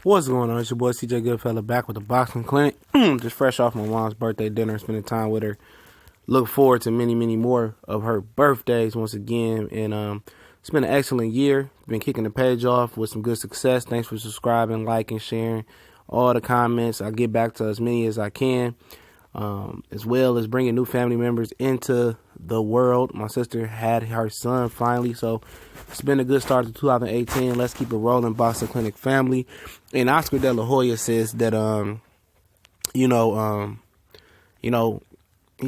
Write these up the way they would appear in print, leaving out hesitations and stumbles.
What's going on? It's your boy CJ Goodfella back with the boxing clinic. Just fresh off my mom's birthday dinner, spending time with her. Look forward to many, many more of her birthdays once again. And it's been an excellent year. Been kicking the page off with some good success. Thanks for subscribing, liking, sharing all the comments. I get back to as many as I can, as well as bringing new family members into the world. My sister had her son finally, so it's been a good start to 2018. Let's keep it rolling, Boxing Clinic family. And Oscar De La Hoya says that, he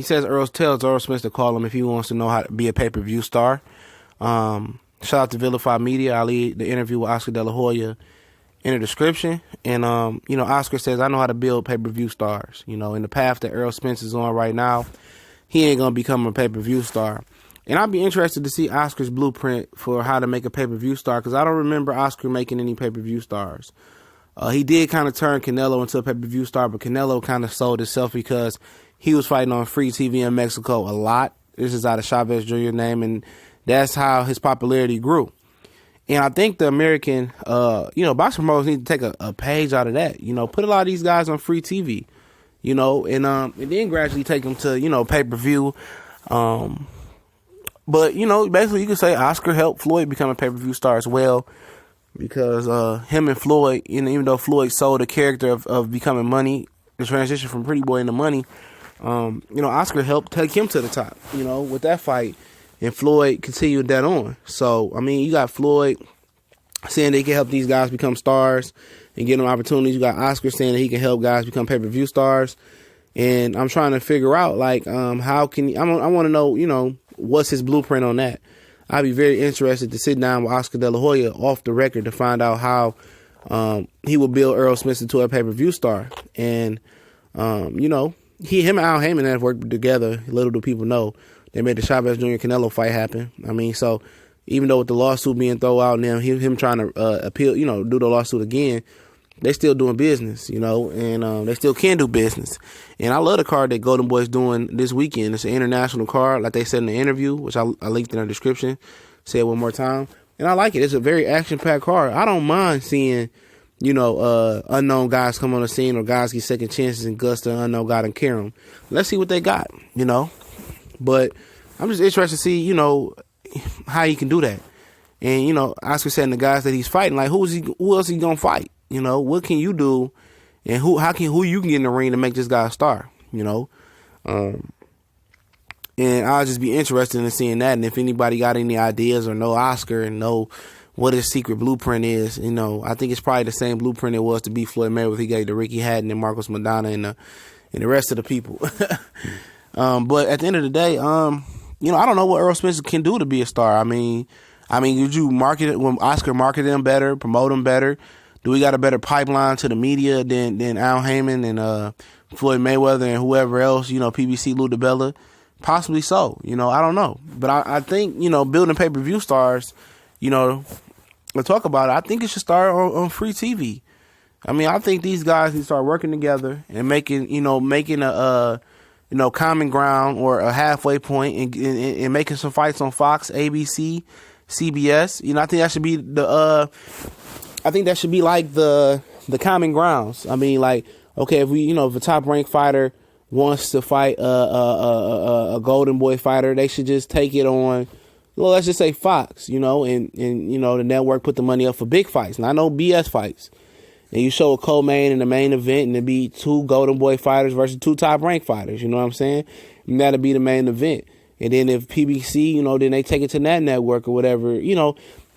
says tells Errol Spence to call him if he wants to know how to be a pay-per-view star. Shout out to Vilified Media. I'll leave the interview with Oscar De La Hoya in the description. And, Oscar says, I know how to build pay-per-view stars. In the path that Errol Spence is on right now, he ain't going to become a pay-per-view star. And I'd be interested to see Oscar's blueprint for how to make a pay-per-view star, because I don't remember Oscar making any pay-per-view stars. He did kind of turn Canelo into a pay-per-view star, but Canelo kind of sold himself because he was fighting on free TV in Mexico a lot. This is out of Chavez Jr.'s name, and that's how his popularity grew. And I think the American, boxing promoters need to take a page out of that. Put a lot of these guys on free TV, and then gradually take them to, pay-per-view. But, basically you could say Oscar helped Floyd become a pay-per-view star as well, because him and Floyd, even though Floyd sold the character of becoming money, the transition from Pretty Boy into money, Oscar helped take him to the top, with that fight, and Floyd continued that on. So, you got Floyd saying they can help these guys become stars and get them opportunities. You got Oscar saying that he can help guys become pay-per-view stars. And I'm trying to figure out, how can he, I want to know, what's his blueprint on that. I'd be very interested to sit down with Oscar De La Hoya off the record to find out how he will build Errol Spence into a pay-per-view star. And, him and Al Heyman have worked together. Little do people know. They made the Chavez Jr. Canelo fight happen. So even though with the lawsuit being thrown out now, him trying to appeal, do the lawsuit again, they still doing business, and they still can do business. And I love the card that Golden Boy's doing this weekend. It's an international card, like they said in the interview, which I linked in the description. Say it one more time. And I like it. It's a very action-packed card. I don't mind seeing, unknown guys come on the scene, or guys get second chances and guts the unknown guy and carry them. Let's see what they got, But I'm just interested to see, how he can do that. And, Oscar said the guys that he's fighting, who else is he going to fight? What can you do, and who you can get in the ring to make this guy a star, And I'll just be interested in seeing that. And if anybody got any ideas or know Oscar and know what his secret blueprint is, I think it's probably the same blueprint it was to beat Floyd Mayweather. He gave to Ricky Hatton and Marcos Madonna and the rest of the people. But at the end of the day, I don't know what Errol Spence can do to be a star. Did you market it when Oscar marketed him better, promote him better? Do we got a better pipeline to the media than Al Heyman and Floyd Mayweather and whoever else, PBC, Lou DiBella? Possibly so. I don't know. But I think, building pay-per-view stars, we'll talk about it. I think it should start on free TV. I think these guys need to start working together and making a common ground or a halfway point and making some fights on Fox, ABC, CBS. I think that should be the common grounds. Okay, if a top ranked fighter wants to fight a Golden Boy fighter, they should just take it on, let's just say Fox, and the network put the money up for big fights, not no BS fights. And you show a co-main in the main event, and it be two Golden Boy fighters versus two top-ranked fighters. You know what I'm saying? And that'll be the main event. And then if PBC, then they take it to that network or whatever.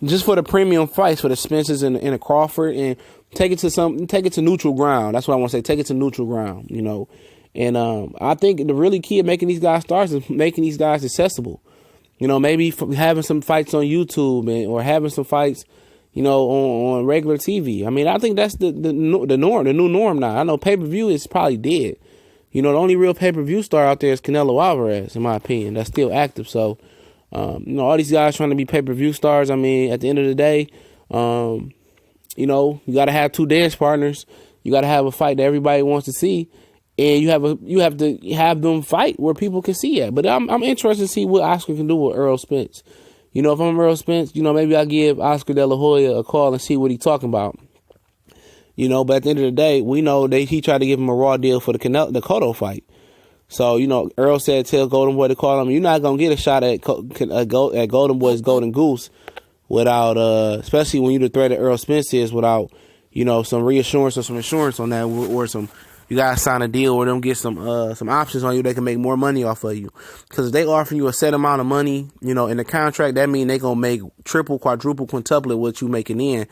Just for the premium fights, for the Spences and the Crawford, and take it to neutral ground. That's what I want to say. Take it to neutral ground. And I think the really key of making these guys stars is making these guys accessible. Maybe having some fights on YouTube or having some fights, on regular TV. I think that's the norm, the new norm now. I know pay-per-view is probably dead. The only real pay-per-view star out there is Canelo Alvarez, in my opinion. That's still active. So, all these guys trying to be pay-per-view stars, at the end of the day, you got to have two dance partners. You got to have a fight that everybody wants to see. And you have to have them fight where people can see it. But I'm interested to see what Oscar can do with Errol Spence. If I'm Errol Spence, maybe I'll give Oscar De La Hoya a call and see what he's talking about. You know, but at the end of the day, we know he tried to give him a raw deal for the Cotto fight. So, you know, Errol said, tell Golden Boy to call him. You're not going to get a shot at Golden Boy's Golden Goose without, especially when you the threat that Errol Spence is, without, you know, some reassurance or some insurance on that, or some, you got to sign a deal or them get some options on you. They can make more money off of you. Because if they offer you a set amount of money, you know, in the contract, that means they going to make triple, quadruple, quintuple what you making in.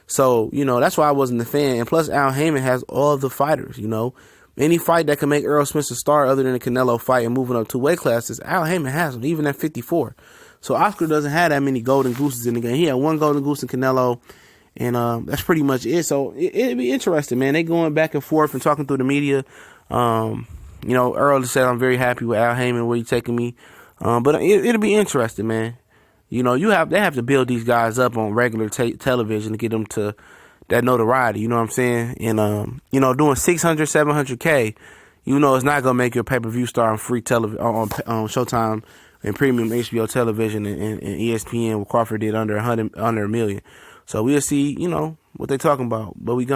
So, you know, that's why I wasn't a fan. And plus, Al Heyman has all the fighters, you know. Any fight that can make Errol Spence a star other than the Canelo fight and moving up 2 weight classes, Al Heyman has them, even at 54. So Oscar doesn't have that many golden gooses in the game. He had 1 golden goose in Canelo, and that's pretty much it. So it'd be interesting, man. They going back and forth and talking through the media. You know, Errol said, I'm very happy with Al Heyman, where he's taking me. But it'll be interesting, man. You know, they have to build these guys up on regular television to get them to that notoriety, you know what I'm saying? And, you know, doing 600, 700K, you know, it's not going to make you a pay-per-view star on free television, on Showtime and premium HBO television and ESPN, what Crawford did under $1 million. So we'll see, you know, what they talking about, but we gone.